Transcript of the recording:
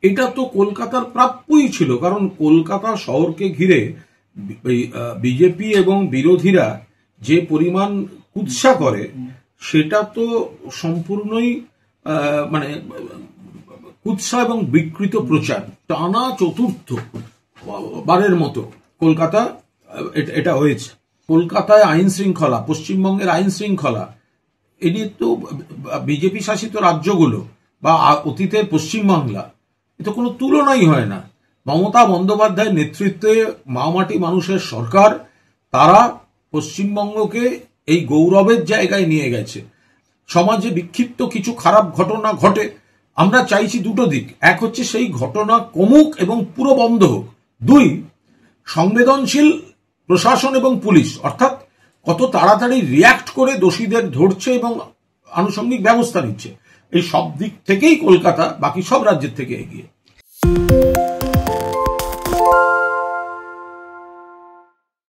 এটা তো কলকাতার প্রাপ্যই ছিল, কারণ কলকাতা শহরকে ঘিরে বিজেপি এবং বিরোধীরা যে পরিমাণ কুৎসা করে সেটা তো সম্পূর্ণই মানে কুৎসা এবং বিকৃত প্রচার। টানা চতুর্থ বারের মতো কলকাতা এটা হয়েছে। কলকাতায় আইন শৃঙ্খলা, পশ্চিমবঙ্গের আইন শৃঙ্খলা, এটি তো বিজেপি শাসিত রাজ্যগুলো বা অতীতের পশ্চিমবাংলা, এটা কোনো তুলনাই হয় না। মমতা বন্দ্যোপাধ্যায়ের নেতৃত্বে মামাটি মানুষের সরকার, তারা পশ্চিমবঙ্গকে এই গৌরবের জায়গায় নিয়ে গেছে। সমাজে বিক্ষিপ্ত কিছু খারাপ ঘটনা ঘটে, আমরা চাইছি দুটো দিক। এক হচ্ছে সেই ঘটনা কমুক এবং পুরো বন্ধ হোক। দুই, সংবেদনশীল প্রশাসন এবং পুলিশ, অর্থাৎ কত তাড়াতাড়ি রিয়াক্ট করে দোষীদের ধরছে এবং আনুষঙ্গিক ব্যবস্থা নিচ্ছে। এই সব দিক থেকেই কলকাতা বাকি সব রাজ্যের থেকে এগিয়ে।